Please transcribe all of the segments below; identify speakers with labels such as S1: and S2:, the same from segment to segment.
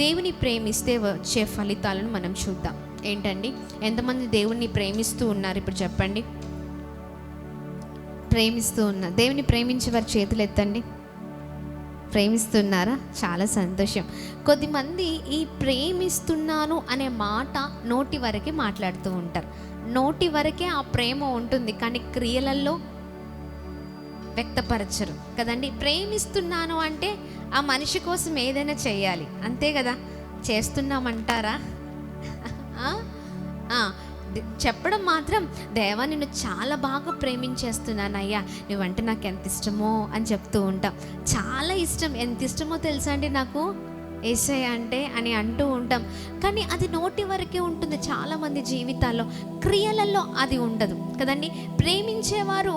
S1: దేవుని ప్రేమిస్తే వచ్చే ఫలితాలను మనం చూద్దాం. ఏంటండి, ఎంతమంది దేవుణ్ణి ప్రేమిస్తూ ఉన్నారు ఇప్పుడు చెప్పండి? ప్రేమిస్తూ ఉన్నా. దేవుని ప్రేమించే వారి చేతులు ఎత్తండి. ప్రేమిస్తున్నారా? చాలా సంతోషం. కొద్దిమంది ఈ ప్రేమిస్తున్నాను అనే మాట నోటి వరకే మాట్లాడుతూ ఉంటారు. నోటి వరకే ఆ ప్రేమ ఉంటుంది, కానీ క్రియలలో వ్యక్తపరచరు కదండి. ప్రేమిస్తున్నాను అంటే ఆ మనిషి కోసం ఏదైనా చేయాలి, అంతే కదా. చేస్తున్నామంటారా? చెప్పడం మాత్రం, దేవా నిన్ను చాలా బాగా ప్రేమించేస్తున్నానయ్యా, నువ్వంటే నాకు ఎంత ఇష్టమో అని చెప్తూ ఉంటాం. చాలా ఇష్టం, ఎంత ఇష్టమో తెలుసా అండి నాకు యేసయ్య అంటే అని అంటూ ఉంటాం. కానీ అది నోటి వరకే ఉంటుంది చాలామంది జీవితాల్లో, క్రియలలో అది ఉండదు కదండి. ప్రేమించేవారు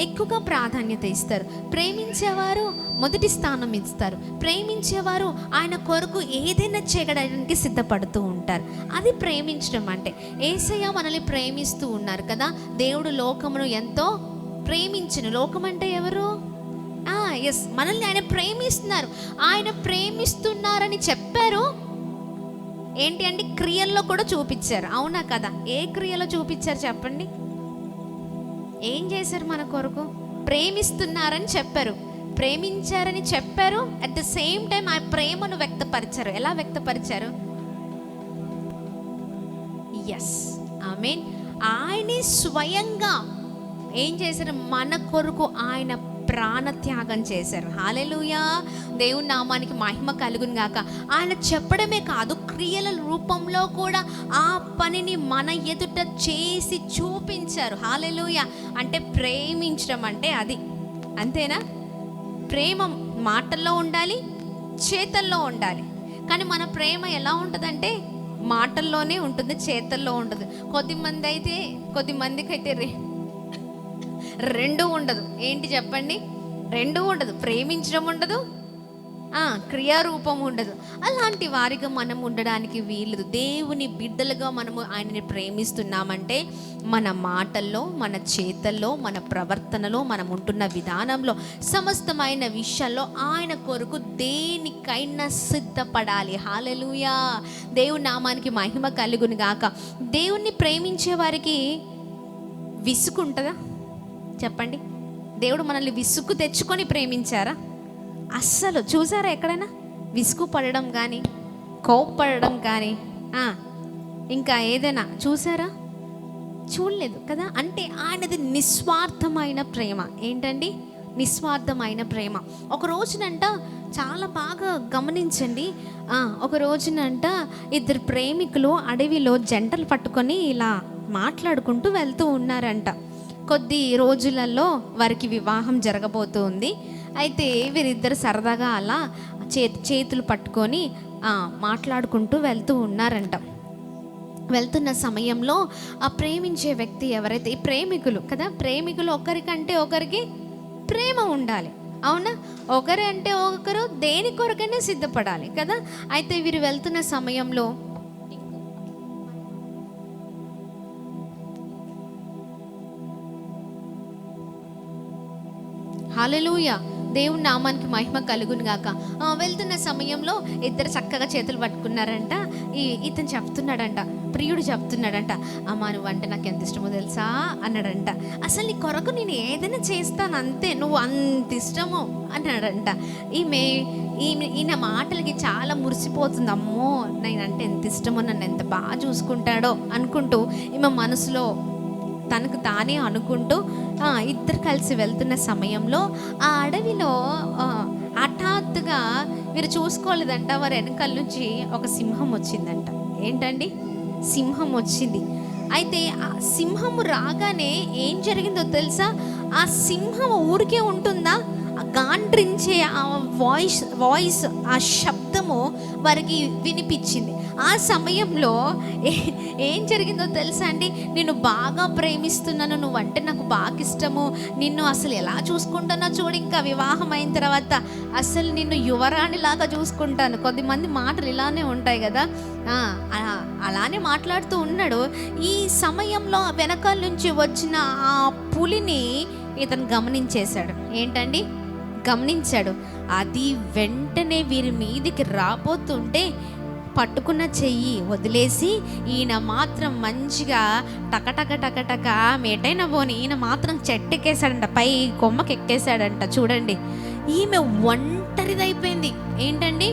S1: ఎక్కువగా ప్రాధాన్యత ఇస్తారు, ప్రేమించేవారు మొదటి స్థానం ఇస్తారు, ప్రేమించేవారు ఆయన కొరకు ఏదైనా చేయడానికి సిద్ధపడుతూ ఉంటారు. అది ప్రేమించడం అంటే. యేసయ్య మనల్ని ప్రేమిస్తూ ఉన్నారు కదా. దేవుడు లోకమును ఎంతో ప్రేమించును. లోకం అంటే ఎవరు? ఎస్, మనల్ని ఆయన ప్రేమిస్తున్నారు. ఆయన ప్రేమిస్తున్నారని చెప్పారు. ఏంటి అంటే క్రియల్లో కూడా చూపించారు, అవునా కదా? ఏ క్రియలో చూపించారు చెప్పండి? ఏం చేశారు మన కొరకు? ప్రేమిస్తున్నారని చెప్పారు, ప్రేమించారని చెప్పారు. అట్ ద సేమ్ టైం ఆ ప్రేమను వ్యక్తపరిచారు. ఎలా వ్యక్తపరిచారు? ఎస్, ఆమేన్. ఆయనే స్వయంగా ఏం చేశారు? మన కొరకు ఆయన ప్రాణత్యాగం చేశారు. హల్లెలూయా, దేవుని నామానికి మహిమ కలుగును గాక. ఆయన చెప్పడమే కాదు, క్రియల రూపంలో కూడా ఆ పనిని మన ఎదుట చేసి చూపించారు. హల్లెలూయా. అంటే ప్రేమించడం అంటే అది, అంతేనా? ప్రేమ మాటల్లో ఉండాలి, చేతల్లో ఉండాలి. కానీ మన ప్రేమ ఎలా ఉంటుందంటే మాటల్లోనే ఉంటుంది, చేతల్లో ఉంటుంది. కొద్దిమందికి అయితే రెండూ ఉండదు. ఏంటి చెప్పండి? రెండూ ఉండదు. ప్రేమించడం ఉండదు, క్రియారూపం ఉండదు. అలాంటి వారిగా మనం ఉండడానికి వీలు. దేవుని బిడ్డలుగా మనము ఆయనని ప్రేమిస్తున్నామంటే మన మాటల్లో, మన చేతల్లో, మన ప్రవర్తనలో, మనం ఉంటున్న విధానంలో, సమస్తమైన విషయాల్లో ఆయన కొరకు దేనికైనా సిద్ధపడాలి. హల్లెలూయా, దేవుని నామానికి మహిమ కలుగును గాక. దేవుణ్ణి ప్రేమించే వారికి విసుగుంటుందా చెప్పండి? దేవుడు మనల్ని విసుగు తెచ్చుకొని ప్రేమించారా? అస్సలు. చూసారా ఎక్కడైనా విసుగు పడడం కానీ, కోప్పడడం కానీ, ఇంకా ఏదైనా చూసారా? చూడలేదు కదా. అంటే ఆయనది నిస్వార్థమైన ప్రేమ. ఏంటండి? నిస్వార్థమైన ప్రేమ. ఒక రోజునంట, చాలా బాగా గమనించండి, ఒక రోజునంట ఇద్దరు ప్రేమికులు అడవిలో జంటలు పట్టుకొని ఇలా మాట్లాడుకుంటూ వెళ్తూ ఉన్నారంట. కొద్ది రోజులలో వారికి వివాహం జరగబోతుంది. అయితే వీరిద్దరు సరదాగా అలా చేతులు పట్టుకొని మాట్లాడుకుంటూ వెళ్తూ ఉన్నారంట. వెళ్తున్న సమయంలో ఆ ప్రేమించే వ్యక్తి ఎవరైతే, ఈ ప్రేమికులు కదా, ప్రేమికులు ఒకరికంటే ఒకరికి ప్రేమ ఉండాలి, అవునా? ఒకరి అంటే ఒకరు దేని కొరకైనా సిద్ధపడాలి కదా. అయితే వీరు వెళ్తున్న సమయంలో హల్లెలూయా, దేవుని నామానికి మహిమ కలుగును గాక. వెళ్తున్న సమయంలో ఇద్దరు చక్కగా చేతులు పట్టుకున్నారంట. ఇతను చెప్తున్నాడంట, ప్రియుడు చెప్తున్నాడంట, అమ్మా నువ్వంటే నాకు ఎంత ఇష్టమో తెలుసా అన్నాడంట. అసలు నీ కొరకు నేను ఏదైనా చేస్తాను అంతే, నువ్వు అంత ఇష్టమో అన్నాడంట. ఈయన మాటలకి చాలా మురిసిపోతుంది. అమ్మో నేనంటే ఎంత ఇష్టమో, నన్ను ఎంత బాగా చూసుకుంటాడో అనుకుంటూ ఈమె మనసులో తనకు తానే అనుకుంటూ ఇద్దరు కలిసి వెళ్తున్న సమయంలో ఆ అడవిలో హఠాత్తుగా వీరు చూసుకోలేదంట, వారి వెనకాల నుంచి ఒక సింహం వచ్చిందంట. ఏంటండి? సింహం వచ్చింది. అయితే ఆ సింహము రాగానే ఏం జరిగిందో తెలుసా? ఆ సింహం ఊరికే ఉంటుందా? గాండ్రించే ఆ వాయిస్ ఆ శబ్దము వారికి వినిపించింది. ఆ సమయంలో ఏం జరిగిందో తెలుసా అండి? నేను బాగా ప్రేమిస్తున్నాను, నువ్వంటే నాకు బాగా ఇష్టము, నిన్ను అసలు ఎలా చూసుకుంటానో చూడు, ఇంకా వివాహం అయిన తర్వాత అసలు నిన్ను యువరాణిలాగా చూసుకుంటాను. కొద్దిమంది మాటలు ఇలానే ఉంటాయి కదా, అలానే మాట్లాడుతూ ఉన్నాడు. ఈ సమయంలో వెనకాల నుంచి వచ్చిన ఆ పులిని ఇతను గమనించేశాడు. ఏంటండి? గమనించాడు. అది వెంటనే వీరి మీదికి రాబోతుంటే పట్టుకున్న చెయ్యి వదిలేసి ఈయన మాత్రం మంచిగా టకటక మేటైనా పోని ఈయన మాత్రం చెట్టు ఎక్కేశాడంట, పై కొమ్మకి ఎక్కేశాడంట. చూడండి, ఈమె ఒంటరిదైపోయింది. ఏంటండి?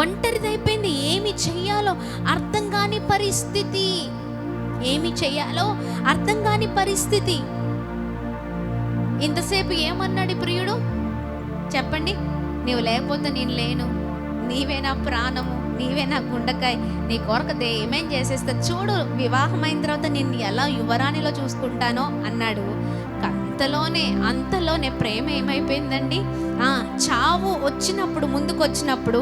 S1: ఒంటరిదైపోయింది. ఏమి చెయ్యాలో అర్థం కాని పరిస్థితి. ఏమి చెయ్యాలో అర్థం కాని పరిస్థితి. ఇంతసేపు ఏమన్నాడు ప్రియుడు? చెప్పండి. నీవు లేకపోతే నేను లేను, నీవే నా ప్రాణము, నీవే నా గుండెకాయ, నీ కొరకు ఏమేం చేసేస్తా చూడు, వివాహమైన తర్వాత నిన్ను ఎలా యువరాణిలో చూసుకుంటానో అన్నాడు. అంతలోనే ప్రేమ ఏమైపోయిందండి? చావు వచ్చినప్పుడు, ముందుకు వచ్చినప్పుడు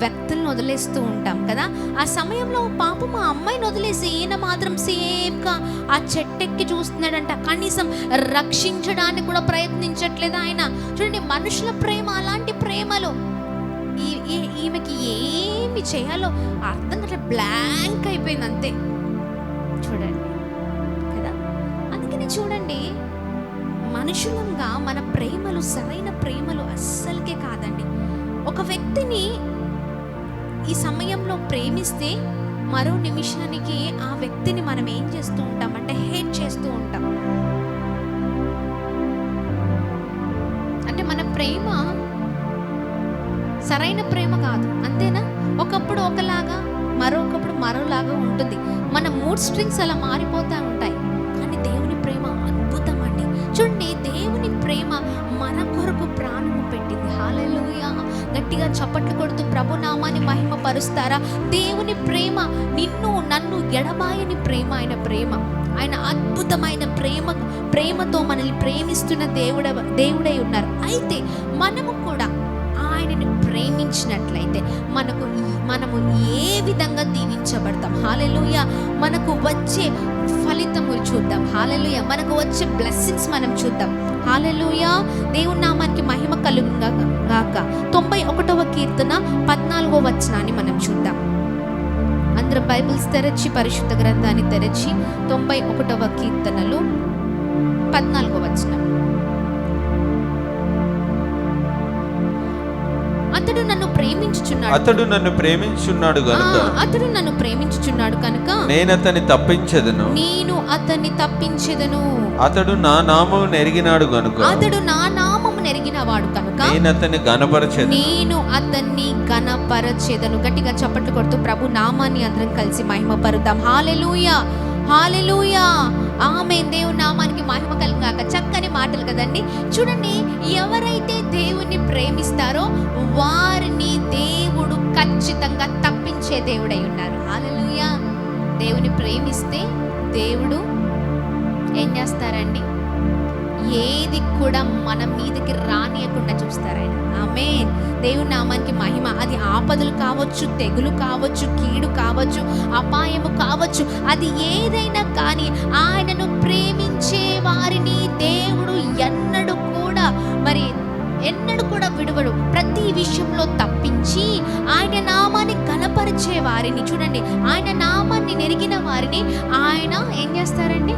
S1: వ్యక్తులను వదిలేస్తూ ఉంటాం కదా. ఆ సమయంలో పాపం ఆ అమ్మాయిని వదిలేసి ఈయన మాత్రం సేఫ్గా ఆ చెట్టెక్కి చూస్తున్నాడంట. కనీసం రక్షించడానికి కూడా ప్రయత్నించట్లేదు ఆయన. చూడండి, మనుషుల ప్రేమ అలాంటి ప్రేమలు. ఈమెకి ఏమి చేయాలో అర్థం కాదు, బ్లాంక్ అయిపోయింది అంతే. చూడండి కదా. అందుకని చూడండి, మనుషులంగా మన ప్రేమలు సరైన ప్రేమలు అస్సలకే కాదండి. ఒక వ్యక్తిని ఈ సమయంలో ప్రేమిస్తే మరో నిమిషానికి ఆ వ్యక్తిని మనం ఏం చేస్తూ ఉంటాం అంటే హేట్ చేస్తూ ఉంటాం. అంటే మన ప్రేమ సరైన ప్రేమ కాదు, అంతేనా? ఒకప్పుడు ఒకలాగా, మరొకప్పుడు మరోలాగా ఉంటుంది. మన మూడ్ స్ట్రింగ్స్ అలా మారిపోతూ ఉంటాయి. కానీ దేవుని ప్రేమ అద్భుతం అండి. చూడండి, దేవుని ప్రేమ మన కొరకు ప్రాణము పెట్టింది. హల్లెలూయా! గట్టిగా చప్పట్లు కొడుతూ ప్రభు నామాన్ని మహిమ పరుస్తారా? దేవుని ప్రేమ నిన్ను నన్ను ఎడబాయని ప్రేమ. ఆయన అద్భుతమైన ప్రేమతో మనల్ని ప్రేమిస్తున్న దేవుడై ఉన్నారు. అయితే మనము కూడా ఆయనని ప్రేమించినట్లయితే మనము ఏ విధంగా దీవించబడతాం. హల్లెలూయా! మనకు వచ్చే ఫలితములు చూద్దాం. హల్లెలూయా! మనకు వచ్చే బ్లెస్సింగ్స్ మనం చూద్దాం. హల్లెలూయా! దేవుని నామానికి మహిమ కలుగుగాక. 91వ కీర్తన 14వ వచనాన్ని మనం చూద్దాం. అందరూ బైబిల్స్ తెరచి, పరిశుద్ధ గ్రంథాన్ని తెరచి 91వ కీర్తనలు 14వ వచనం. అతడు నన్ను ప్రేమించుచున్నాడు కనుక నేను అతన్ని తప్పించెదను. అతడు నా నామము నెరిగినవాడు కనుక నేను అతన్ని గణపరచెదను. గట్టిగా చప్పట్లు కొడుతూ ప్రభు నామాన్ని అందరం కలిసి మహిమ పరుద్దాం. హల్లెలూయా! హల్లెలూయా! ఆమేన్. దేవుని నామానికి మహిమ కలుగాక. చక్కని మాటలు కదండి. చూడండి, ఎవరైతే దేవుణ్ణి ప్రేమిస్తారో వారిని దేవుడు ఖచ్చితంగా తప్పించే దేవుడై ఉన్నారు. హల్లెలూయా! దేవుని ప్రేమిస్తే దేవుడు ఏం చేస్తారండి? ఏది కూడా మన మీదకి రానియకుండా చూస్తారాయన. ఆమేన్. దేవుని నామానికి మహిమ. అది ఆపదలు కావచ్చు, తెగులు కావచ్చు, కీడు కావచ్చు, అపాయము కావచ్చు, అది ఏదైనా కానీ ఆయనను ప్రేమించే వారిని దేవుడు ఎన్నడూ కూడా విడువడు. ప్రతి విషయంలో తప్పించి ఆయన నామాన్ని కనపరిచే వారిని, చూడండి, ఆయన నామాన్ని నెరిగిన వారిని ఆయన ఏం చేస్తారండి?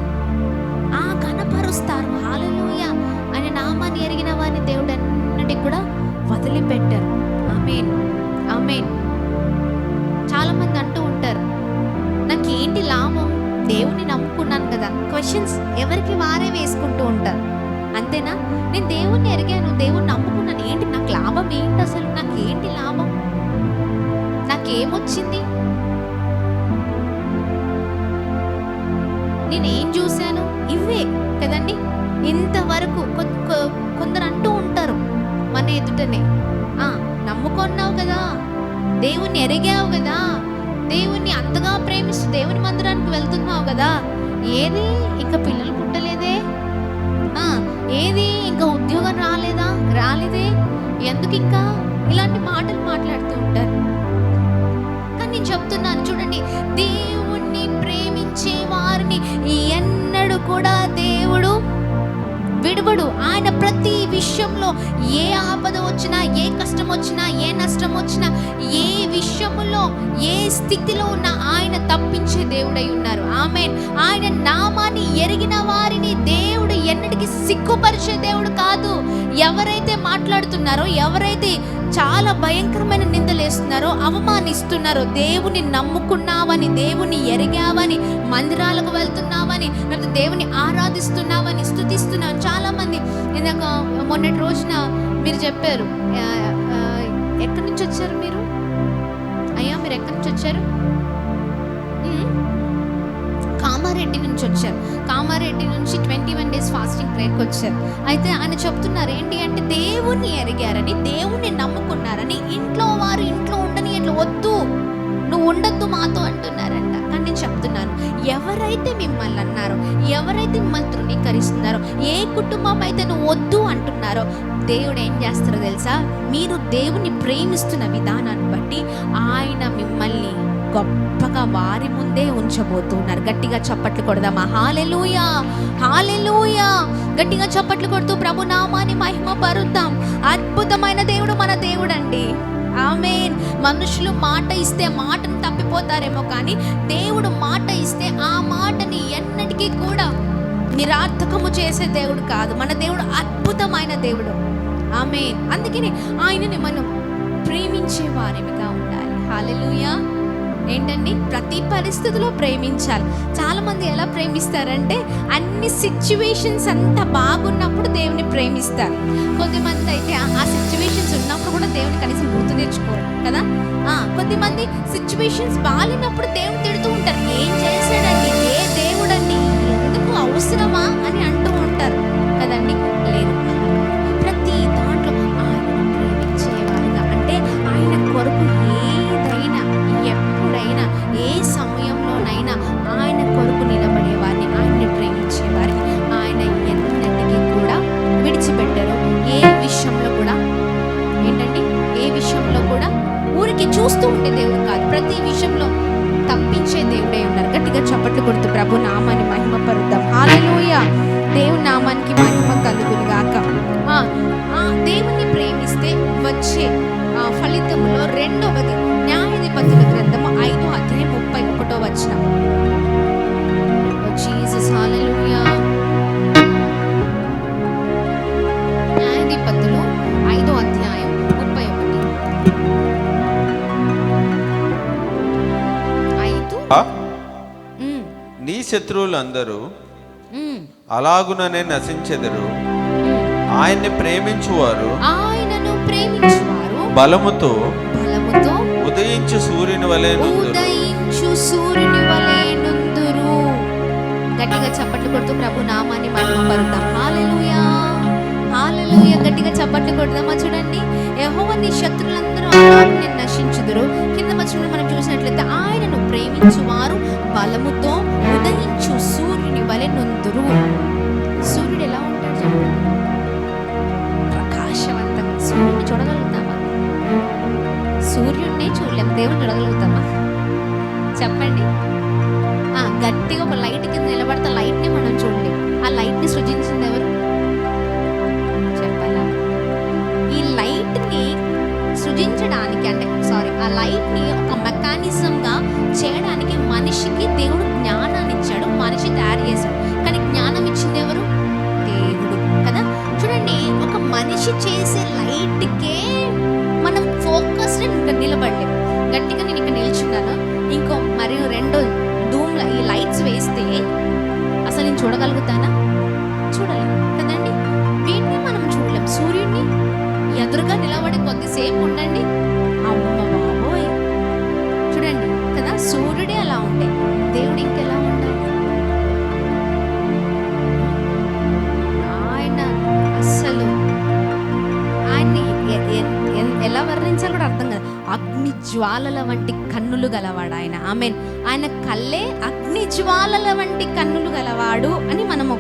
S1: కనపరుస్తారు. హల్లెలూయా! ఆయన నామాన్ని ఎరిగిన వారిని దేవుడు అన్నిటికీ కూడా వదిలిపెట్టారు. ఆమేన్, ఆమేన్. చాలా మంది అంటూ ఉంటారు, నాకేంటి లాభం, దేవుని నమ్ముకున్నాను కదా. క్వశ్చన్స్ ఎవరికి వారే వేసుకుంటూ ఉంటారు. అంతేనా? నేను దేవుణ్ణి ఎరిగాను, దేవుణ్ణి నమ్ముకున్నాను, ఏంటి నాకు లాభం ఏంటి? అసలు నాకేంటి లాభం? నాకేమొచ్చింది? నేనేం చూశాను? ఇవే కదండి. ఇంతవరకు కొందరు అంటూ ఉంటారు మన ఎదుటనే, నమ్ముకున్నావు కదా, దేవుణ్ణి ఎరిగావు కదా, దేవుణ్ణి అంతగా ప్రేమిస్తూ దేవుని మందిరానికి వెళ్తున్నావు కదా, ఏది ఇంకా పిల్లలు పుట్టలేదే, ఏది ఇంకా ఉద్యోగం రాలేదే, ఎందుకు ఇంకా ఇలాంటి మాటలు మాట్లాడుతూ ఉంటారు. కానీ నేను చెప్తున్నాను, చూడండి, దేవుణ్ణి ప్రేమించే వారిని ఎన్నడూ కూడా దేవుడు విడువడు. ఆయన ప్రతి విషయంలో ఏ ఆపద వచ్చినా, ఏ కష్టం వచ్చినా, ఏ నష్టం వచ్చినా, ఏ విషయంలో ఏ స్థితిలో ఉన్నా ఆయన తప్పించే దేవుడై ఉన్నారు. ఆమేన్. ఆయన నామాన్ని ఎరిగిన వారిని దేవుడు ఎన్నటికీ సిగ్గుపరిచే దేవుడు కాదు. ఎవరైతే మాట్లాడుతున్నారో, ఎవరైతే చాలా భయంకరమైన నిందలు వేస్తున్నారో, అవమానిస్తున్నారో, దేవుని నమ్ముకున్నావని, దేవుని ఎరిగావని, మందిరాలకు వెళ్తున్నావని, లేకపోతే దేవుని ఆరాధిస్తున్నావని, స్తుతిస్తున్నావు. చాలా మంది ఇందాక మొన్నటి రోజున మీరు చెప్పారు, ఎక్కడి నుంచి వచ్చారు మీరు అయ్యా, మీరు ఎక్కడి నుంచి వచ్చారు? కామారెడ్డి నుంచి వచ్చారు. కామారెడ్డి నుంచి 21 days ఫాస్టింగ్ ప్రేయర్కి వచ్చారు. అయితే ఆయన చెప్తున్నారు ఏంటి అంటే, దేవుణ్ణి ఎరిగారని, దేవుణ్ణి నమ్ముకున్నారని, ఇంట్లో వారు ఇంట్లో ఉండని ఇట్లా వద్దు, నువ్వు ఉండొద్దు మాతో అంటున్నారంట. కానీ నేను చెప్తున్నాను, ఎవరైతే మిమ్మల్ని అన్నారో, ఎవరైతే మిమ్మల్ని తృణీకరిస్తున్నారో, ఏ కుటుంబం అయితే నువ్వు వద్దు అంటున్నారో, దేవుడు ఏం చేస్తారో తెలుసా? మీరు దేవుని ప్రేమిస్తున్న విధానాన్ని బట్టి ఆయన మిమ్మల్ని గొప్పగా వారి ముందే ఉంచబోతున్నారు. గట్టిగా చప్పట్లు కొడదామా? హల్లెలూయా, హల్లెలూయా. గట్టిగా చప్పట్లు కొడుతూ ప్రభు నామాన్ని మహిమ పరుద్దాం. అద్భుతమైన దేవుడు మన దేవుడు అండి. ఆమేన్. మనుషులు మాట ఇస్తే మాటను తప్పిపోతారేమో, కానీ దేవుడు మాట ఇస్తే ఆ మాటని ఎన్నటికీ కూడా నిరార్థకము చేసే దేవుడు కాదు. మన దేవుడు అద్భుతమైన దేవుడు. ఆమేన్. అందుకని ఆయనని మనం ప్రేమించే వారిగా ఉండాలి. హల్లెలూయా. ఏంటండి, ప్రతి పరిస్థితిలో ప్రేమించాలి. చాలా మంది ఎలా ప్రేమిస్తారంటే, అన్ని సిచ్యువేషన్స్ అంతా బాగున్నప్పుడు దేవుని ప్రేమిస్తారు. కొద్దిమంది అయితే ఆ సిచ్యువేషన్స్ ఉన్నప్పుడు కూడా దేవుని కనీసం గుర్తు తెచ్చుకోరు కదా. కొద్దిమంది సిచ్యువేషన్స్ బాగాలేనప్పుడు దేవుని తిడుతూ ఉంటారు. ఏం చేశాడండి, ఏ దేవుడండి, ఎందుకు అవసరమా అని అంటూ ఉంటారు కదండి. లేదు, ప్రతి దాంట్లో ఆయనను ప్రేమించేవారుగా, అంటే ఆయన కొరకు ఏదైనా, ఎప్పుడైనా, ఏ సమయంలోనైనా ఆయన కొరకు నిలబడేవారిని, ఆయన్ని ప్రేమించేవారిని ఆయన ఎన్నటికీ కూడా విడిచిపెట్టరు. ఏ విషయంలో కూడా ఏంటండి, ఏ విషయంలో కూడా ఊరికి చూస్తూ ఉండే దేవుడు కాదు, ప్రతి విషయంలో తప్పించే దేవుడే ఉన్నారు. గట్టిగా చప్పట్లు కొడుతూ ప్రభు నామాన్ని మహిమ పరుద్దాం. హల్లెలూయా. దేవుని నామానికి మహిమ కలుగును గాక. దేవుణ్ణి ప్రేమిస్తే వచ్చే ఫలితములో రెండవది న్యాయాధిపతుల గ్రంథము 5:31. జీసస్, హల్లెలూయా. న్యాయాధిపతులు 5:31.
S2: నీ శత్రువులందరూ అలాగుననే నశించెదరు. ఆయనను ప్రేమించువారు బలముతో ఉదయించు సూర్యుని వలె
S1: నుందురు. గట్టిగా చప్పట్లు కొడుతూ ప్రభు నామాన్ని మహిమ పరుద్దాం. హల్లెలూయా, హల్లెలూయా. గట్టిగా చప్పట్లు కొడదామా? చూడండి, యెహోవా నీ శత్రులందరూ అలాగునే నశించుదురు. కింద వచనంలో మనం చూసినట్లయితే, ఆయనను ప్రేమించువారు బలముతో ఉదయించు సూర్యుని వలె నుందురు. సూర్యుడు ఎలా ఉంటాడు చెప్పండి? ప్రకాశవంతంగా. సూర్యుడిని చూడగలుగుతామా? సూర్యుడిని చూడలేం, దేవుని చూడగలుగుతామా చెప్పండి? గట్టిగా ఒక లైట్ కింద నిలబడితే లైట్ని మనం చూడలేం. ఆ లైట్ని సృజించింది ఎవరు చెప్పాలా? ఈ లైట్ని సృజించడానికి, అంటే ఆ లైట్ని ఒక మెకానిజంగా చేయడానికి మనిషికి దేవుడు జ్ఞానాన్ని ఇచ్చాడు, మనిషి తయారు చేశాడు. కానీ జ్ఞానం ఇచ్చింది ఎవరు? దేవుడు కదా. చూడండి, ఒక మనిషి చేసే లైట్కే మనం ఫోకస్డ్ ఇంకా నిలబడలేము. గట్టిగా నేను ఇక్కడ నిల్చున్నాను, ఇంకో మరియు 2 ధూమ్ల ఈ లైట్స్ వేస్తే అసలు నేను చూడగలుగుతానా? చూడలేం కదండి. వీటిని మనం చూడలేం. సూర్యుడిని ఎదురుగా నిలబడి కొద్దిసేపు ఉండండి, అమ్మ బాబోయ్, చూడండి కదా. సూర్యుడే అలా ఉండే, దేవుడు ఇంకెలా ఉండాలి? ఆయన అస్సలు ఆయన్ని ఎలా వర్ణించాలో కూడా అర్థం కాదు. అగ్ని జ్వాలల వంటి కన్నులు గలవాడు ఆయన. ఆమేన్. ఆయన కళ్ళే అగ్ని జ్వాలల వంటి కన్నులు గలవాడు అని మనము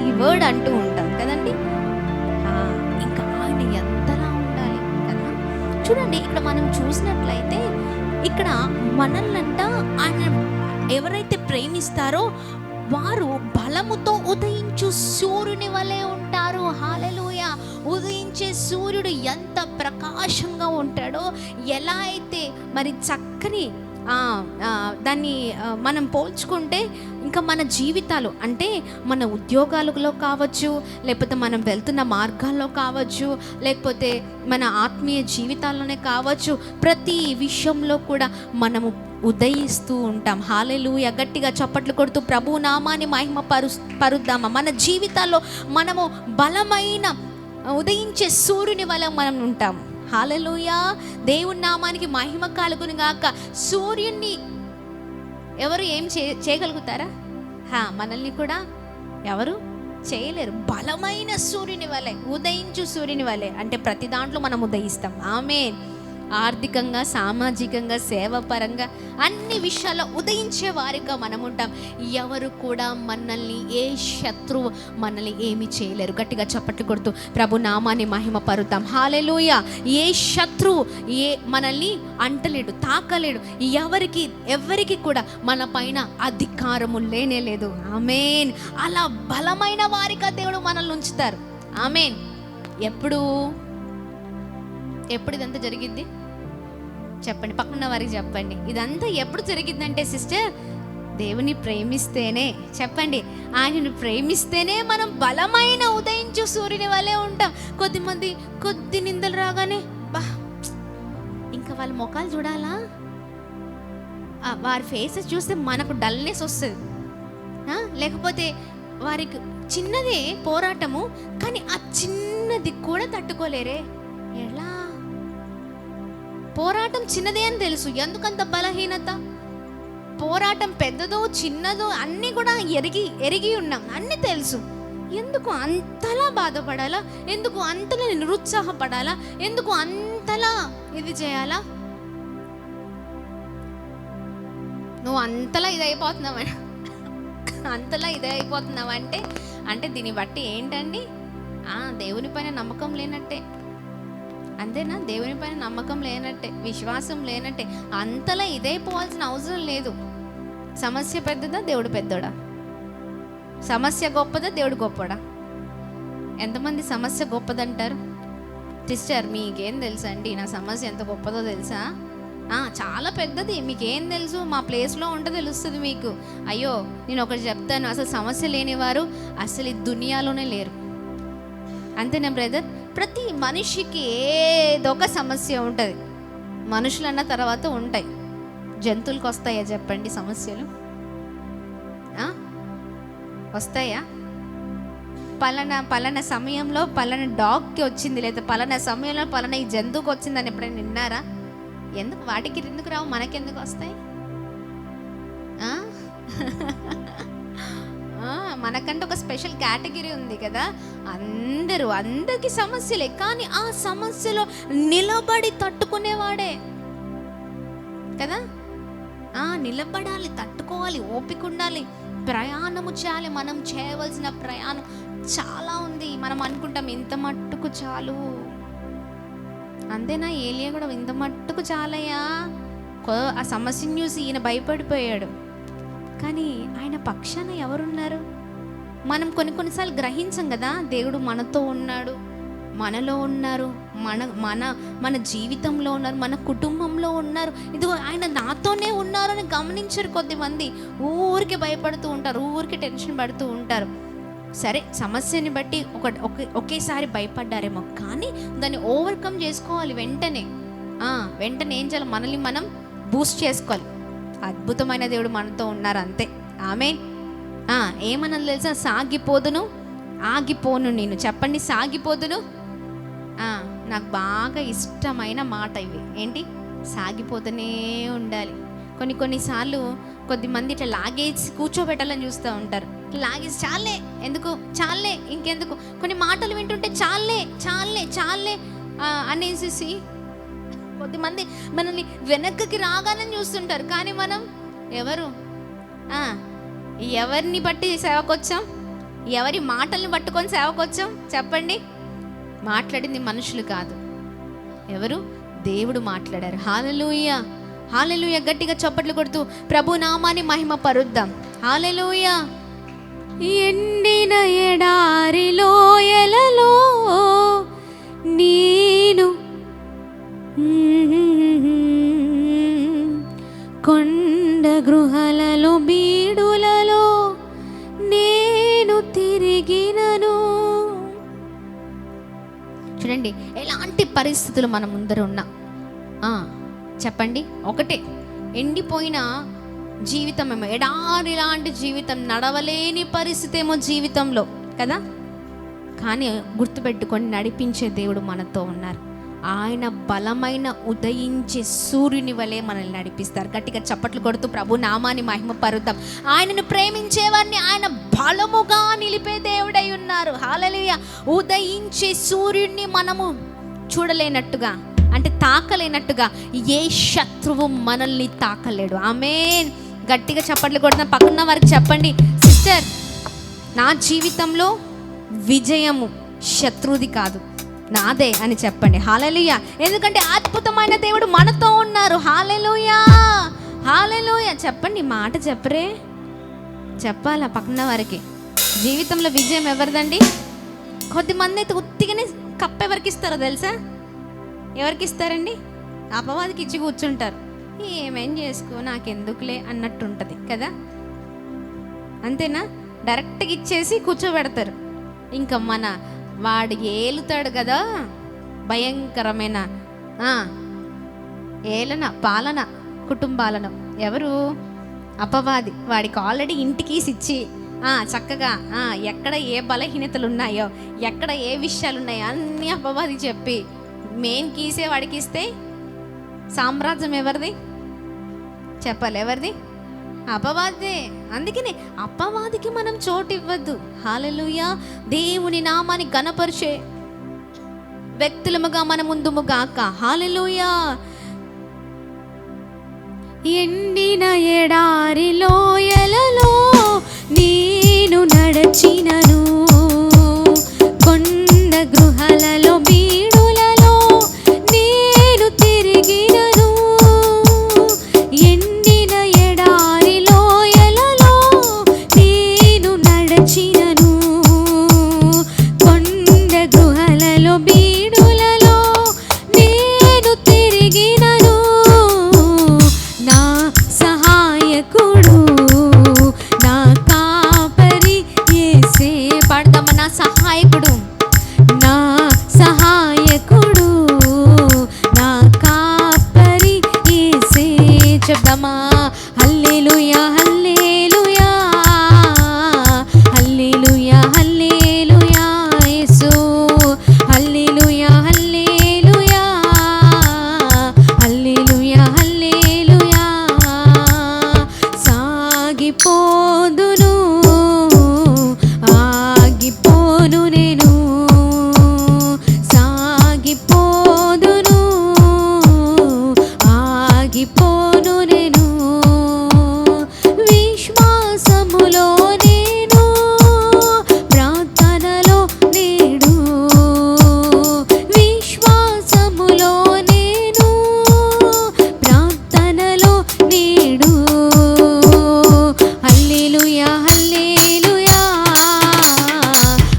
S1: ఈ వర్డ్ అంటూ ఉంటాం కదండి. ఇంకా ఆయన ఎంతలా ఉండాలి కదా. చూడండి, ఇక్కడ మనం చూసినట్లయితే, ఇక్కడ మనల్నంట ఆయన ఎవరైతే ప్రేమిస్తారో వారు బలముతో ఉదయించు సూర్యుని వలె ఉంటారు. హల్లెలూయా. ఉదయించే సూర్యుడు ఎంత ప్రకాశంగా ఉంటాడో, ఎలా అయితే మరి చక్కని దాన్ని మనం పోల్చుకుంటే ఇంకా మన జీవితాలు అంటే మన ఉద్యోగాలలో కావచ్చు, లేకపోతే మనం వెళ్తున్న మార్గాల్లో కావచ్చు, లేకపోతే మన ఆత్మీయ జీవితాల్లోనే కావచ్చు, ప్రతి విషయంలో కూడా మనము ఉదయిస్తూ ఉంటాం. హల్లెలూయా! గట్టిగా చప్పట్లు కొడుతూ ప్రభు నామాన్ని మహిమ పరుద్దామా. మన జీవితాల్లో మనము బలమైన ఉదయించే సూర్యుని వల్ల మనం ఉంటాం. హల్లెలూయా! దేవుని నామానికి మహిమ కలుగును గాక. సూర్యుని ఎవరు ఏం చేయగలుగుతారా? మనల్ని కూడా ఎవరు చేయలేరు. బలమైన సూర్యుని వలె, ఉదయించు సూర్యుని వలె అంటే ప్రతి దాంట్లో మనం ఉదయిస్తాం. ఆమేన్. ఆర్థికంగా, సామాజికంగా, సేవపరంగా అన్ని విషయాల్లో ఉదయించే వారిగా మనం ఉంటాం. ఎవరు కూడా మనల్ని, ఏ శత్రువు మనల్ని ఏమి చేయలేరు. గట్టిగా చప్పట్లు కొడుతూ ప్రభు నామాన్ని మహిమ పరుద్దాం. హల్లెలూయా! ఏ శత్రువు మనల్ని అంటలేడు, తాకలేడు. ఎవరికి కూడా మన పైన అధికారము లేనే లేదు. ఆమేన్. అలా బలమైన వారిగా దేవుడు మనల్ని ఉంచుతారు. ఆమేన్. ఎప్పుడు ఇదంతా జరిగిద్ది చెప్పండి, పక్కన వారికి చెప్పండి. ఇదంతా ఎప్పుడు జరిగిద్దంటే సిస్టర్, దేవుని ప్రేమిస్తేనే. చెప్పండి, ఆయనను ప్రేమిస్తేనే మనం బలమైన ఉదయించు సూర్యుని వలె ఉంటాం. కొద్ది నిందలు రాగానే ఇంకా వాళ్ళ ముఖాలు చూడాలా, వారి ఫేసెస్ చూస్తే మనకు డల్నెస్ వస్తుంది. లేకపోతే వారికి చిన్నదే పోరాటము, కానీ ఆ చిన్నది కూడా తట్టుకోలేరే. ఎలా? పోరాటం చిన్నదే అని తెలుసు, ఎందుకంత బలహీనత? పోరాటం పెద్దదో చిన్నదో అన్నీ కూడా ఎరిగి ఉన్నాం, అన్నీ తెలుసు. ఎందుకు అంతలా బాధపడాలా? ఎందుకు అంతలా నిరుత్సాహపడాలా? ఎందుకు అంతలా ఇది చేయాలా? నువ్వు అంతలా ఇదైపోతున్నావా అంటే దీన్ని బట్టి ఏంటండి? దేవుని పైన నమ్మకం లేనట్టే, అంతేనా? దేవుని పైన నమ్మకం లేనట్టే, విశ్వాసం లేనట్టే. అంతలా ఇదైపోవాల్సిన అవసరం లేదు. సమస్య పెద్దదా, దేవుడు పెద్దోడా? సమస్య గొప్పదా, దేవుడు గొప్పడా? ఎంతమంది సమస్య గొప్పదంటారు? సిస్టర్ మీకేం తెలుసా అండి నా సమస్య ఎంత గొప్పదో తెలుసా? చాలా పెద్దది. మీకేం తెలుసు? మా ప్లేస్లో ఉంటే తెలుస్తుంది మీకు. అయ్యో నేను ఒకటి చెప్తాను, అసలు సమస్య లేనివారు అసలు ఈ దునియాలోనే లేరు. అంతేనా బ్రదర్? ప్రతి మనిషికి ఏదో ఒక సమస్య ఉంటుంది. మనుషులన్న తర్వాత ఉంటాయి. జంతువులకు వస్తాయా చెప్పండి సమస్యలు? వస్తాయా? పలానా సమయంలో పలానా డాగ్కి వచ్చింది, లేదా పలానా సమయంలో పలానా ఈ జంతువుకి వచ్చిందని ఎప్పుడైనా విన్నారా? ఎందుకు వాటికి ఎందుకు రావు, మనకెందుకు వస్తాయి? మనకంటే ఒక స్పెషల్ కేటగిరీ ఉంది కదా. అందరికీ సమస్యలే, కానీ ఆ సమస్యలో నిలబడి తట్టుకునేవాడే కదా. నిలబడాలి, తట్టుకోవాలి, ఓపిక ఉండాలి, ప్రయాణము చేయాలి. మనం చేయవలసిన ప్రయాణం చాలా ఉంది. మనం అనుకుంటాం ఇంత మట్టుకు చాలు, అంతేనా? ఏలియా కూడా ఇంత మట్టుకు చాలయ్యా. ఆ సమస్యను చూసి ఈయన భయపడిపోయాడు, కానీ ఆయన పక్షాన ఎవరున్నారు? మనం కొన్నిసార్లు గ్రహించం కదా, దేవుడు మనతో ఉన్నాడు, మనలో ఉన్నారు, మన జీవితంలో ఉన్నారు, మన కుటుంబంలో ఉన్నారు. ఇది ఆయన నాతోనే ఉన్నారు అని గమనించరు కొద్దిమంది. ఊరికి భయపడుతూ ఉంటారు, ఊరికి టెన్షన్ పడుతూ ఉంటారు. సరే, సమస్యని బట్టి ఒకేసారి భయపడ్డారేమో, కానీ దాన్ని ఓవర్కమ్ చేసుకోవాలి. వెంటనే ఏం చేయాలి? మనల్ని మనం బూస్ట్ చేసుకోవాలి. అద్భుతమైన దేవుడు మనతో ఉన్నారు, అంతే. ఆమేన్. ఏమన్నది తెలుసా? సాగిపోదును, ఆగిపోను నేను. చెప్పండి, సాగిపోదును. నాకు బాగా ఇష్టమైన మాట ఇవి. ఏంటి? సాగిపోతూనే ఉండాలి. కొన్నిసార్లు కొద్దిమంది ఇట్లా లాగేసి కూర్చోబెట్టాలని చూస్తూ ఉంటారు. లాగేసి చాలే, ఎందుకు చాలే, ఇంకెందుకు, కొన్ని మాటలు వింటుంటే చాలే అనేసి కొద్దిమంది మనల్ని వెనక్కి రాగానే చూస్తుంటారు. కానీ మనం ఎవరిని బట్టి సేవకొచ్చాం? ఎవరి మాటల్ని పట్టుకొని సేవకొచ్చాం? చెప్పండి. మాట్లాడింది మనుషులు కాదు, ఎవరు? దేవుడు మాట్లాడారు. హల్లెలూయా, హల్లెలూయా. గట్టిగా చప్పట్లు కొడుతూ ప్రభు నామాన్ని మహిమ పరుద్దాం. హల్లెలూయా. ఎండిన ఎడారిలో ఎలలో నేను కొండ గృహాలలో బీడులలో నేను తిరిగినను. చూడండి ఎలాంటి పరిస్థితులు మన ముందర ఉన్నా చెప్పండి, ఒకటే ఎండిపోయిన జీవితం ఏమో, ఎడారి లాంటి జీవితం, నడవలేని పరిస్థితి ఏమో జీవితంలో కదా. కానీ గుర్తుపెట్టుకొని నడిపించే దేవుడు మనతో ఉన్నారు. ఆయన బలమైన ఉదయించే సూర్యుని వలె మనల్ని నడిపిస్తారు. గట్టిగా చప్పట్లు కొడుతూ ప్రభు నామాన్ని మహిమపరుద్దాం. ఆయనను ప్రేమించేవారిని ఆయన బలముగా నిలిపే దేవుడై ఉన్నారు. హల్లెలూయా. ఉదయించే సూర్యుడిని మనము చూడలేనట్టుగా, అంటే తాకలేనట్టుగా ఏ శత్రువు మనల్ని తాకలేడు. ఆమేన్. గట్టిగా చప్పట్లు కొడుతున్న పక్కన వారికి చెప్పండి, సిస్టర్, నా జీవితంలో విజయము శత్రువుది కాదు, నాదే అని చెప్పండి. హల్లెలూయా. ఎందుకంటే అద్భుతమైన దేవుడు మనతో ఉన్నారు. హల్లెలూయా, హల్లెలూయా. చెప్పండి, మాట చెప్పరే, చెప్పాలా పక్కన వారికి. జీవితంలో విజయం ఎవరిదండి? కొద్దిమంది అయితే ఉత్తిగానే కప్పు ఎవరికి ఇస్తారో తెలుసా? ఎవరికి ఇస్తారండి? అపవాదికి ఇచ్చి కూర్చుంటారు. ఏమేం చేసుకో, నాకెందుకులే అన్నట్టు ఉంటుంది కదా. అంతేనా? డైరెక్ట్గా ఇచ్చేసి కూర్చోబెడతారు. ఇంకా వాడు ఏలుతాడు కదా, భయంకరమైన ఏలన పాలన కుటుంబాలను. ఎవరు? అపవాది. వాడికి ఆల్రెడీ ఇంటికి ఇచ్చి చక్కగా ఎక్కడ ఏ బలహీనతలు ఉన్నాయో, ఎక్కడ ఏ విషయాలు ఉన్నాయో అన్నీ అపవాది చెప్పి మెయిన్ కీసే వాడికి ఇస్తే సామ్రాజ్యం ఎవరిది? చెప్పాలి, ఎవరిది? అపవాదే. అందుకనే అపవాదికి మనం చోటు ఇవ్వద్దు. హల్లెలూయా. దేవుని నామాన్ని ఘనపరిచే వ్యక్తులముగా మన ముందుముగాక. హల్లెలూయా. ఎండిన ఎడారి లోయలలో నేను నడచినను, కొండ గృహాలలో బీడులలో నేను తిరిగినను. ఎండిన ఎడారి లోయలలో నేను నడచినను, కొండ గృహాలలో బీడులలో నేను తిరిగినను. నా సహాయకుడు నా కాపరి యేసే. పాడదామా? నా సహాయకుడు, నా సహాయకుడు నా కాపరి యేసే. చెప్దామా? హల్లెలూయా, హల్లెలూయా, హల్లెలూయా, హల్లెలూయా యేసు. హల్లెలూయా, హల్లెలూయా, హల్లెలూయా, హల్లెలూయా. సాగిపోదును, ఆగిపోను నేను, సాగిపోదును, ఆగిపోను నేను. విశ్వాసములో నేను, ప్రార్థనలో నేడు, విశ్వాసములో నేను, ప్రార్థనలో నేడు. హల్లెలూయా, హల్లెలూయా,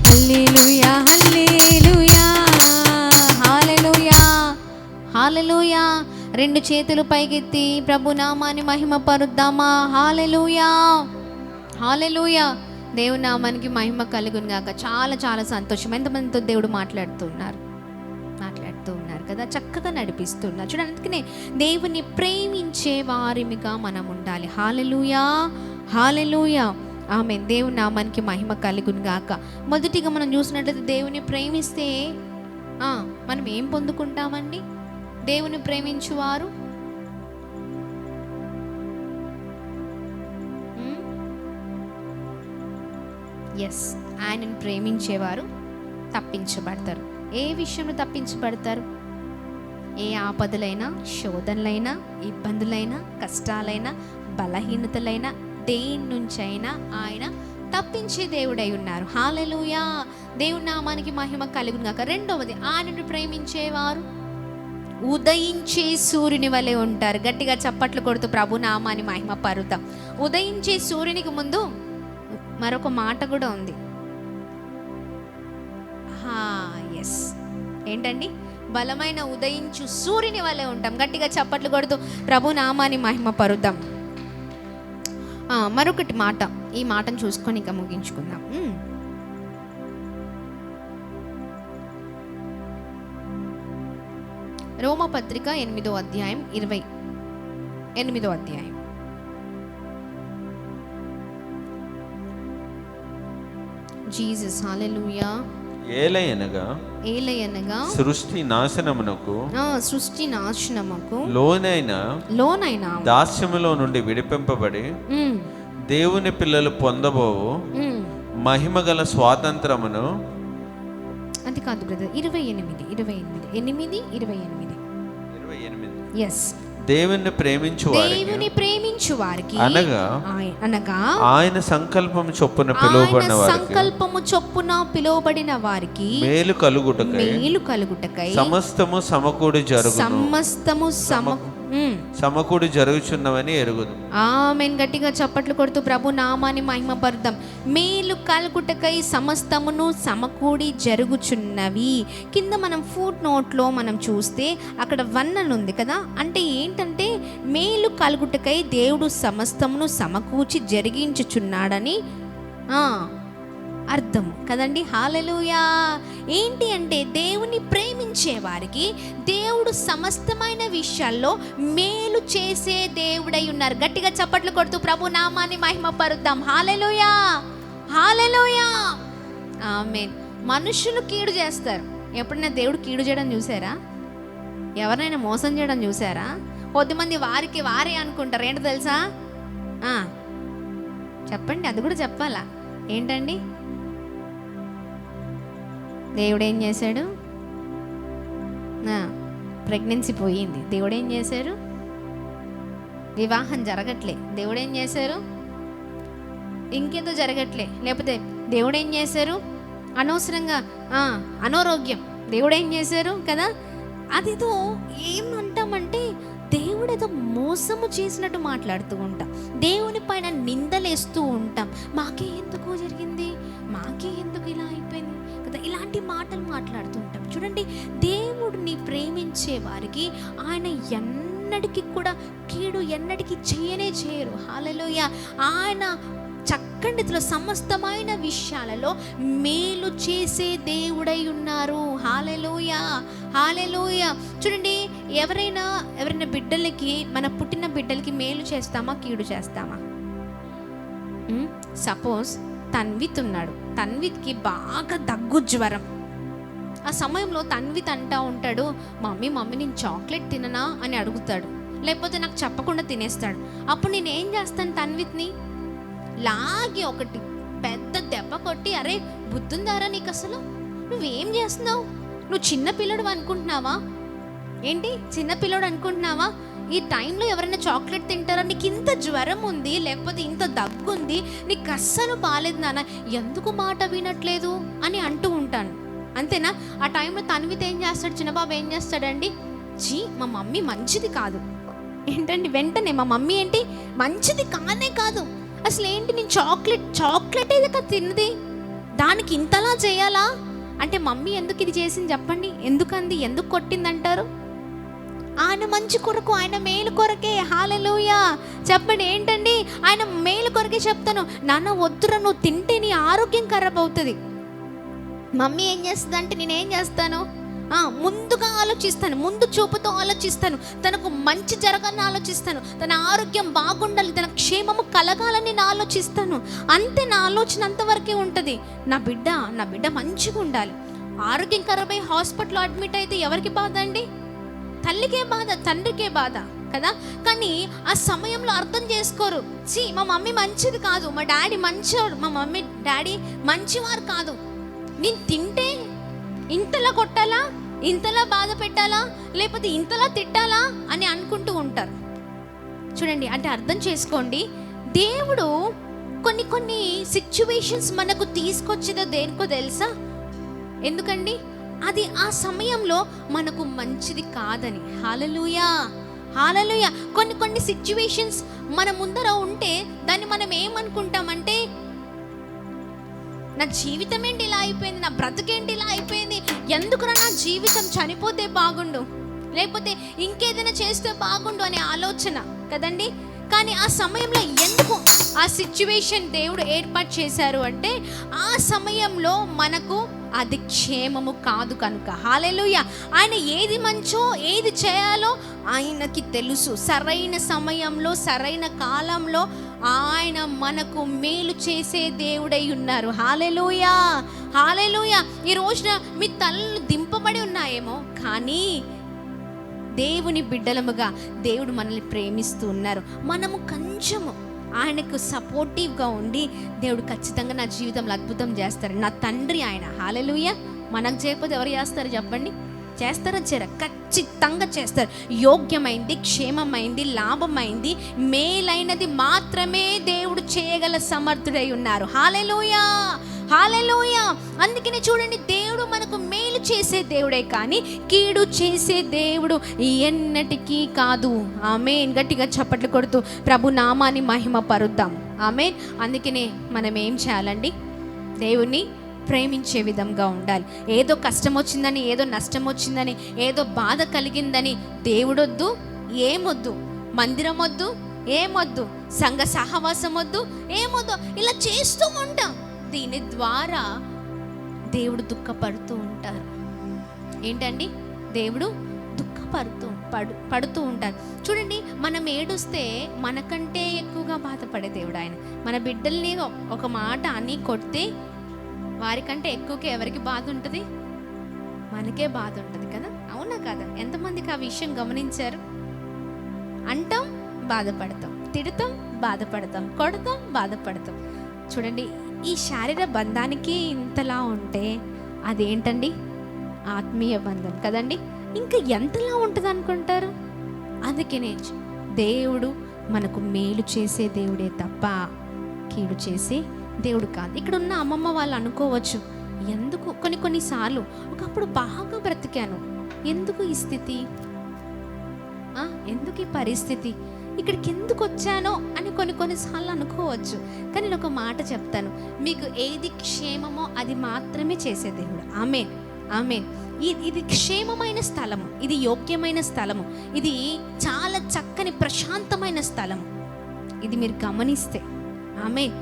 S1: హల్లెలూయా, హల్లెలూయా, హల్లెలూయా, హల్లెలూయా. రెండు చేతులు పైకెత్తి ప్రభు నామాన్ని మహిమ పరుద్దామా? హల్లెలూయా, హల్లెలూయా. దేవుని నామానికి మహిమ కలుగును గాక. చాలా చాలా సంతోషం. ఎంతమందితో దేవుడు మాట్లాడుతూ ఉన్నారు కదా, చక్కగా నడిపిస్తున్నారు. చూడండి, అందుకనే దేవుని ప్రేమించే వారిమిగా మనం ఉండాలి. హల్లెలూయా, హల్లెలూయా. ఆమేన్. దేవుని నామానికి మహిమ కలుగును గాక. మొదటిగా మనం చూసినట్లయితే దేవుని ప్రేమిస్తే మనం ఏం పొందుకుంటామండి? దేవుని ప్రేమించువారు ఆయనను ప్రేమించేవారు తప్పించబడతారు. ఏ విషయంలో తప్పించబడతారు? ఏ ఆపదలైనా, శోధనలైనా, ఇబ్బందులైనా, కష్టాలైనా, బలహీనతలైనా, దేని నుంచైనా ఆయన తప్పించే దేవుడై ఉన్నారు. హల్లెలూయా. దేవుని నామానికి మహిమ కలుగును గాక. రెండవది, ఆయనను ప్రేమించేవారు ఉదయించే సూర్యుని వలె ఉంటారు. గట్టిగా చప్పట్లు కొడుతూ ప్రభు నామాన్ని మహిమ పరుద్దాం. ఉదయించే సూర్యునికి ముందు మరొక మాట కూడా ఉంది. ఎస్, ఏంటండి? బలమైన ఉదయించు సూర్యుని వలె ఉంటాం. గట్టిగా చప్పట్లు కొడుతూ ప్రభు నామాన్ని మహిమ పరుద్దాం. మరొకటి మాట, ఈ మాటను చూసుకొని ఇంకా ముగించుకుందాం. రోమపత్రిక 8వ అధ్యాయం 28వ అధ్యాయం. జీసస్ హల్లెలూయా.
S2: ఏలయనగా సృష్టి నాశనమునకు లోనైన దాస్యములో నుండి విడిపింపబడి దేవుని పిల్లలు పొందబోవు మహిమగల స్వాతంత్రమును. అది కాదు బ్రదర్, 28. ఎస్. దేవుని ప్రేమించు వారికి అనగా ఆయన సంకల్పము చొప్పున పిలువబడిన వారికి మేలు కలుగుటకై సమస్తము సమకూడి జరుగుచున్నవని ఎరుగుదు.
S1: ఆమేన్. గట్టిగా చప్పట్లు కొడుతూ ప్రభు నామాన్ని మహిమపరుద్దాం. మేలు కలుగుటకై సమస్తమును సమకూడి జరుగుచున్నవి. కింద మనం ఫుట్ నోట్లో మనం చూస్తే అక్కడ 1 అని ఉంది కదా, అంటే ఏంటంటే మేలు కలుగుటకై దేవుడు సమస్తమును సమకూర్చి జరిగించుచున్నాడని అర్థం కదండి. హల్లెలూయా. ఏంటి అంటే దేవుని ప్రేమించే వారికి దేవుడు సమస్తమైన విషయాల్లో మేలు చేసే దేవుడై ఉన్నారు. గట్టిగా చప్పట్లు కొడుతూ ప్రభు నామాన్ని మహిమ పరుద్దాం. హల్లెలూయా, హల్లెలూయా, ఆమేన్. మనుషులు కీడు చేస్తారు. ఎప్పుడైనా దేవుడు కీడు చేయడం చూసారా? ఎవరైనా మోసం చేయడం చూసారా? కొద్దిమంది వారికి వారే అనుకుంటారు. ఏంటో తెలుసా? చెప్పండి, అది కూడా చెప్పాలా? ఏంటండి? దేవుడు ఏం చేశాడు? ప్రెగ్నెన్సీ పోయింది. దేవుడు ఏం చేశారు? వివాహం జరగట్లే. దేవుడు ఏం చేశారు? ఇంకేదో జరగట్లే. లేకపోతే దేవుడు ఏం చేశారు? అనవసరంగా అనారోగ్యం. దేవుడు ఏం చేశారు కదా? అదేదో ఏమంటామంటే దేవుడు ఏదో మోసము చేసినట్టు మాట్లాడుతూ ఉంటాం. దేవుని పైన నిందలేస్తూ ఉంటాం. మాకే ఎందుకు జరిగింది, మాకే ఎందుకు ఇలా అయిపోయింది కదా, ఇలాంటి మాటలు మాట్లాడుతూ ఉంటాం. చూడండి, దేవుడిని ప్రేమించే వారికి ఆయన ఎన్నటికీ కూడా కీడు ఎన్నటికీ చేయరు. హల్లెలూయా. ఆయన చక్కనిలో సమస్తమైన విషయాలలో మేలు చేసే దేవుడై ఉన్నారు. హల్లెలూయా, హల్లెలూయా. చూడండి, ఎవరైనా బిడ్డలకి, మన పుట్టిన బిడ్డలకి మేలు చేస్తామా, కీడు చేస్తామా? సపోజ్ తన్విత్ ఉన్నాడు. తన్విత్కి బాగా దగ్గు, జ్వరం. ఆ సమయంలో తన్విత్ అంటా ఉంటాడు, మమ్మీ నేను చాక్లెట్ తిననా అని అడుగుతాడు. లేకపోతే నాకు చెప్పకుండా తినేస్తాడు. అప్పుడు నేను ఏం చేస్తాను? తన్విత్ని లాగి ఒకటి పెద్ద దెబ్బ కొట్టి, అరే బుద్ధుందారా నీకు, అసలు నువ్వేం చేస్తున్నావు? నువ్వు చిన్న పిల్లడు అనుకుంటున్నావా? ఏంటి చిన్న పిల్లడు అనుకుంటున్నావా? ఈ టైంలో ఎవరైనా చాక్లెట్ తింటారా? నీకు ఇంత జ్వరం ఉంది, లేకపోతే ఇంత దగ్గు ఉంది, నీకు అస్సలు బాలేదు నాన్న, ఎందుకు మాట వినట్లేదు అని అంటూ ఉంటాను. అంతేనా? ఆ టైంలో తన్విత ఏం చేస్తాడు? చిన్నబాబు ఏం చేస్తాడండి? మా మమ్మీ మంచిది కాదు. ఏంటండి? వెంటనే మా మమ్మీ ఏంటి మంచిది కాదు. అసలు ఏంటి, నేను చాక్లెట్ ఏదో కదా తిన్నది, దానికి ఇంతలా చేయాలా అంటే మమ్మీ ఎందుకు ఇది చేసింది చెప్పండి? ఎందుకంది, ఎందుకు కొట్టిందంటారు? ఆయన మంచి కొరకు, ఆయన మేలు కొరకే. హల్లెలూయా. చెప్పండి, ఏంటండి? ఆయన మేలు కొరకే చెప్తాను. నాన్న వద్దురా, నువ్వు తింటే నీ ఆరోగ్యం ఖరాబ్ అవుతుంది. మమ్మీ ఏం చేస్తుంది అంటే నేనేం చేస్తాను? ముందుగా ఆలోచిస్తాను, ముందు చూపుతో ఆలోచిస్తాను, తనకు మంచి జరగాలని ఆలోచిస్తాను, తన ఆరోగ్యం బాగుండాలి, తన క్షేమము కలగాలని నేను ఆలోచిస్తాను. అంతే, నా ఆలోచన అంతవరకే ఉంటుంది. నా బిడ్డ మంచిగా ఉండాలి. ఆరోగ్యం ఖరాబ్ అయ్యి హాస్పిటల్లో అడ్మిట్ అయితే ఎవరికి బాధ అండి? తల్లికే బాధ, తండ్రికే బాధ కదా. కానీ ఆ సమయంలో అర్థం చేసుకోరు. మా మమ్మీ మంచిది కాదు, మా డాడీ మంచివాడు, మా మమ్మీ డాడీ మంచివారు కాదు, నేను తింటే ఇంతలా కొట్టాలా, ఇంతలా బాధ పెట్టాలా, లేకపోతే ఇంతలా తిట్టాలా అని అనుకుంటూ ఉంటారు. చూడండి, అంటే అర్థం చేసుకోండి, దేవుడు కొన్ని సిచ్యువేషన్స్ మనకు తీసుకొచ్చేదో దేనికో తెలుసా? ఎందుకండి? అది ఆ సమయంలో మనకు మంచిది కాదని. హల్లెలూయా, హల్లెలూయా. కొన్ని సిచ్యువేషన్స్ మన ముందర ఉంటే దాన్ని మనం ఏమనుకుంటామంటే నా జీవితం ఏంటి ఇలా అయిపోయింది, నా బ్రతుకేంటి ఇలా అయిపోయింది, ఎందుకురా నా జీవితం చనిపోతే బాగుండు, లేకపోతే ఇంకేదైనా చేస్తే బాగుండు అనే ఆలోచన కదండి. కానీ ఆ సమయంలో ఎందుకు ఆ సిచ్యువేషన్ దేవుడు ఏర్పాటు చేశారు అంటే, ఆ సమయంలో మనకు అది క్షేమము కాదు కనుక. హల్లెలూయా. ఆయన ఏది మంచో ఏది చేయాలో ఆయనకి తెలుసు. సరైన సమయంలో సరైన కాలంలో ఆయన మనకు మేలు చేసే దేవుడై ఉన్నారు. హల్లెలూయా, హల్లెలూయా. ఈ రోజున మీ తలలు దింపబడి ఉన్నాయేమో, కానీ దేవుని బిడ్డలముగా దేవుడు మనల్ని ప్రేమిస్తూ ఉన్నారు. మనము కొంచెము ఆయనకు సపోర్టివ్గా ఉండి, దేవుడు ఖచ్చితంగా నా జీవితంలో అద్భుతం చేస్తారు. నా తండ్రి ఆయన. హల్లెలూయా. మనకు చేయకపోతే ఎవరు చేస్తారు చెప్పండి? చేస్తారా? ఖచ్చితంగా చేస్తారు. యోగ్యమైంది, క్షేమమైంది, లాభమైంది, మేలైనది మాత్రమే దేవుడు చేయగల సమర్థుడై ఉన్నారు. హల్లెలూయా, హల్లెలూయా. అందుకనే చూడండి, దేవుడు మనకు మేలు చేసే దేవుడే కానీ కీడు చేసే దేవుడు ఎన్నటికీ కాదు. ఆమేన్. గట్టిగా చప్పట్లు కొడుతూ ప్రభు నామాన్ని మహిమ పరుద్దాం. ఆమేన్. అందుకనే మనం ఏం చేయాలండి? దేవుణ్ణి ప్రేమించే విధంగా ఉండాలి. ఏదో కష్టం వచ్చిందని, ఏదో నష్టం వచ్చిందని, ఏదో బాధ కలిగిందని దేవుడొద్దు, ఏమొద్దు, మందిరం వద్దు, ఏమొద్దు, సంఘ సహవాసం వద్దు, ఏమొద్దు, ఇలా చేస్తూ ఉంటాం. దీని ద్వారా దేవుడు దుఃఖపడుతూ ఉంటారు. ఏంటండి? దేవుడు పడుతూ ఉంటారు. చూడండి, మనం ఏడుస్తే మనకంటే ఎక్కువగా బాధపడే దేవుడు ఆయన. మన బిడ్డల్ని ఒక మాట అని కొడితే వారికంటే ఎక్కువగా ఎవరికి బాధ ఉంటుంది? మనకే బాధ ఉంటుంది కదా, అవునా కదా? ఎంతమందికి ఆ విషయం గమనించారు? అంటాం, బాధపడతాం, తిడతాం, బాధపడతాం, కొడతాం, బాధపడతాం. చూడండి, ఈ శారీర బంధానికి ఇంతలా ఉంటే అదేంటండి? ఆత్మీయ బంధం కదండి. ఇంకా ఎంతలా ఉంటుంది అనుకుంటారు? అందుకనే దేవుడు మనకు మేలు చేసే దేవుడే తప్ప కీడు చేసే దేవుడు కాదు. ఇక్కడ ఉన్న అమ్మమ్మ వాళ్ళు అనుకోవచ్చు, ఎందుకు కొన్నిసార్లు ఒకప్పుడు బాగా బ్రతికాను, ఎందుకు ఈ స్థితి, ఎందుకు ఈ పరిస్థితి, ఇక్కడికి ఎందుకు వచ్చానో అని కొన్నిసార్లు అనుకోవచ్చు. కానీ నేను ఒక మాట చెప్తాను, మీకు ఏది క్షేమమో అది మాత్రమే చేసే దేవుడు. ఆమేన్, ఆమేన్. ఇది క్షేమమైన స్థలము, ఇది యోగ్యమైన స్థలము, ఇది చాలా చక్కని ప్రశాంతమైన స్థలము. ఇది మీరు గమనిస్తే ఆమేన్,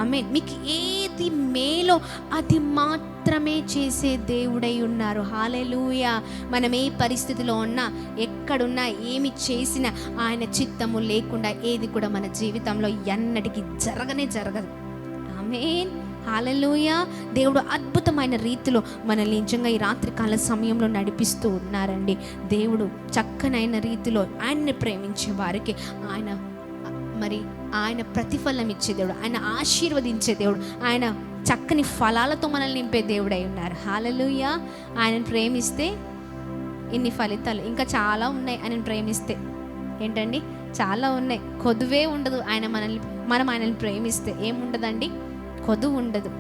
S1: ఆమేన్. మీకు ఏది మేలో అది మాత్రమే చేసే దేవుడై ఉన్నారు. హల్లెలూయా. మనం ఏ పరిస్థితిలో ఉన్నా, ఎక్కడున్నా, ఏమి చేసినా ఆయన చిత్తము లేకుండా ఏది కూడా మన జీవితంలో ఎన్నటికీ జరగదు. ఆమేన్, హల్లెలూయా. దేవుడు అద్భుతమైన రీతిలో మనల్ని నిజంగా ఈ రాత్రికాల సమయంలో నడిపిస్తూ ఉన్నారండి. దేవుడు చక్కనైన రీతిలో ఆయన్ని ప్రేమించే వారికి ఆయన ప్రతిఫలం ఇచ్చే దేవుడు, ఆయన ఆశీర్వదించే దేవుడు, ఆయన చక్కని ఫలాలతో మనల్ని నింపే దేవుడై ఉన్నారు. హల్లెలూయా. ఆయనను ప్రేమిస్తే ఇన్ని ఫలితాలు ఇంకా చాలా ఉన్నాయి. ఆయనను ప్రేమిస్తే ఏంటండి? చాలా ఉన్నాయి. కొదువే ఉండదు. మనం ఆయనని ప్రేమిస్తే ఏముండదండి? కొదువు ఉండదు.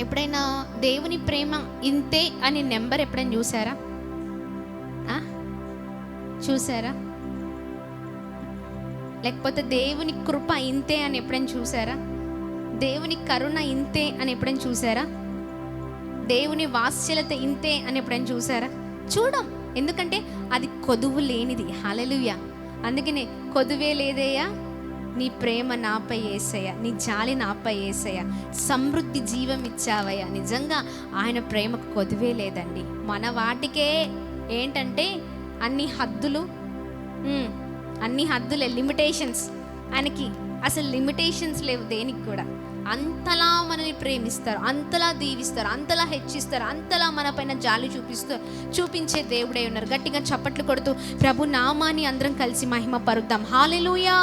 S1: ఎప్పుడైనా దేవుని ప్రేమ ఇంతే అని నెంబర్ ఎప్పుడైనా చూసారా? లేకపోతే దేవుని కృప ఇంతే అని ఎప్పుడైనా చూసారా? దేవుని కరుణ ఇంతే అని ఎప్పుడైనా చూసారా? దేవుని వాత్సల్యత ఇంతే అని ఎప్పుడైనా చూసారా? చూడం. ఎందుకంటే అది కొదువు లేనిది. హల్లెలూయా. అందుకనే కొదువే లేదయ్యా నీ ప్రేమ నాపై యేసయ్యా, నీ జాలి నాపై యేసయ్యా, సమృద్ధి జీవం ఇచ్చావయ్యా. నిజంగా ఆయన ప్రేమకు కొదువే లేదండి. మన వాటికే ఏంటంటే అన్ని హద్దులే, లిమిటేషన్స్. ఆయనకి అసలు లిమిటేషన్స్ లేవు దేనికి కూడా. అంతలా మనల్ని ప్రేమిస్తారు, అంతలా దీవిస్తారు, అంతలా హెచ్చిస్తారు, అంతలా మన పైన జాలి చూపించే దేవుడే ఉన్నారు. గట్టిగా చప్పట్లు కొడుతూ ప్రభు నామాన్ని అందరం కలిసి మహిమ పరుద్దాం. హల్లెలూయా.